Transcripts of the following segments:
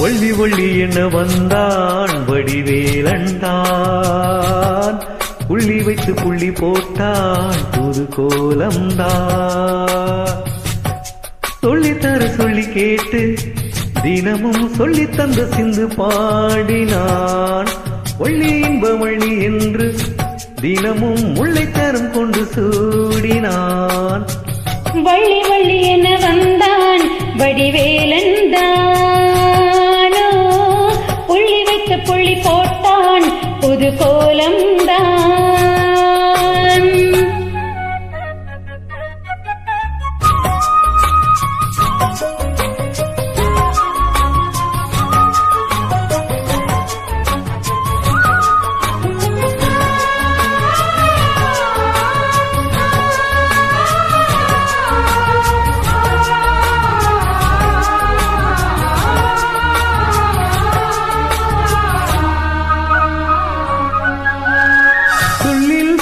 வள்ளி வள்ளி என்ன வந்தான் வடிவேலந்தான், புள்ளி வைத்து புள்ளி போட்டான் புது கோலம்தான். சொல்லித்தர சொல்லி கேட்டு தினமும் சொல்லி தந்த சிந்து பாடினான். வள்ளி இன்ப வள்ளி என்று தினமும் முல்லைத்தரம் கொண்டு சூடினான். வள்ளி வள்ளி என வந்தான் வடிவேலந்தானோ, புள்ளி வைத்து புள்ளி போட்டான் புது கோலம்தான்.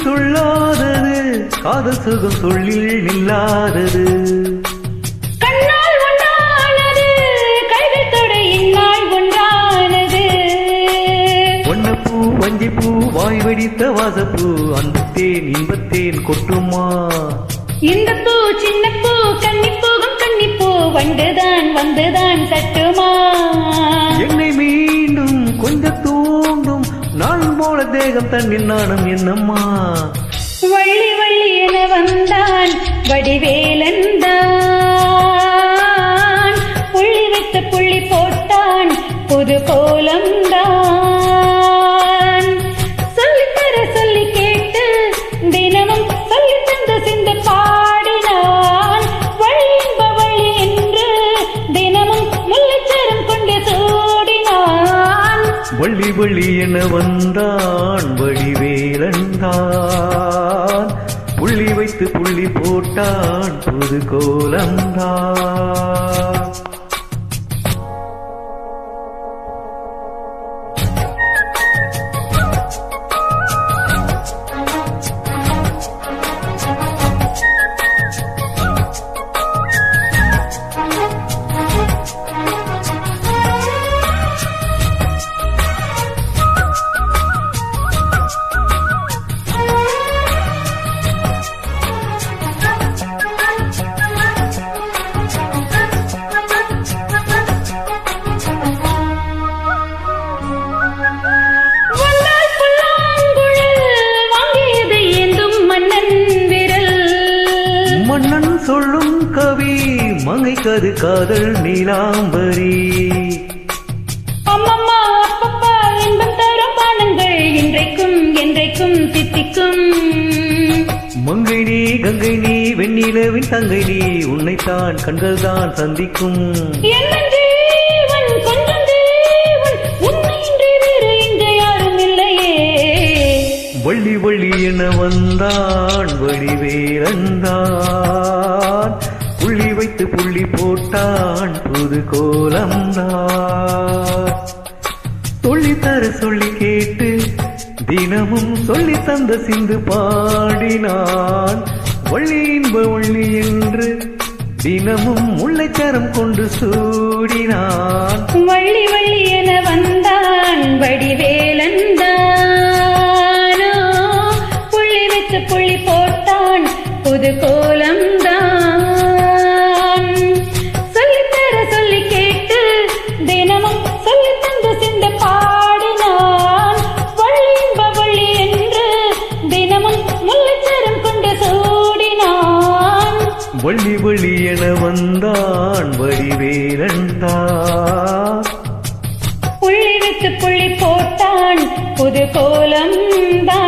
சொல்லாதது காதல் சுகம் சொல்லில் நில்லாதது, கண்ணால் ஒன்றானது கைகள் தொட இந்நாள் ஒன்றானது. பொன்னப்பூ வஞ்சிப்பூ வாய் வெடித்த வாசப்பூ அந்த தேன் இன்பத்தேன் கொட்டுமா. இந்த பூ சின்ன பூ கன்னிப்பூகும் கன்னிப்பூ வண்டுதான் வந்துதான் தட்டுமா. என்னை மீண்டும் கொஞ்சம் தூண்டும் நான் போல தேகம் தன்னில் நாணம் என்னம்மா. வள்ளி வள்ளி என வந்தான் வடிவேலந்தான், புள்ளி வைத்து புள்ளி போட்டான் புது கோலம்தான். சொல்லித்தர சொல்லி கேட்டு தினமும் சொல்லி தந்த சிந்து பாடினான். வள்ளி இன்ப வள்ளி என்று தினமும் முல்லைச்சரம் கொண்டு சூடினான். வள்ளி வள்ளி என வந்தான் வடிவேலந்தான், புள்ளி வைத்து புள்ளி போட்டான் புது கோலம்தான். மன்னன் சொல்லும் கவி மங்கைக்கது காதல் நீலாம்பரி. அம்மம்மா அப்பப்பா இன்பம் தரும் பானங்கள் இன்றைக்கும் என்றைக்கும் தித்திக்கும். மங்கை நீ கங்கை நீ வெண்ணிலவின் தங்கை நீ, உன்னைத்தான் கண்கள் தான் சந்திக்கும். என்ன தேவன் கொஞ்சம் தேவன் உன்னையின்றி வேறு இங்கு யாரும் இல்லையே. வள்ளி வள்ளி என வந்தான் வடிவேலந்தான், புள்ளி வைத்து புள்ளி போட்டான் புது கோலம்தான். சொல்லித்தர சொல்லி கேட்டு தினமும் சொல்லி தந்த சிந்து பாடினான். வள்ளி இன்ப வள்ளி என்று தினமும் முல்லைச்சரம் கொண்டு சூடினான். வள்ளி வள்ளி என வந்தான் வடிவேலந்தானோ, புள்ளி வைத்து புள்ளி போட்டான் புது கோலம்தான். சொல்லித்தர சொல்லி கேட்டு தினமும் சொல்லி தந்து சிந்து பாடினான். வள்ளி இன்ப வள்ளி என்று தினமும் முல்லைச்சரம் கொண்டு சூடினான். வள்ளி வள்ளி என வந்தான் வடிவேலந்தான், புள்ளி வைத்து புள்ளி போட்டான் புது கோலம்தான்.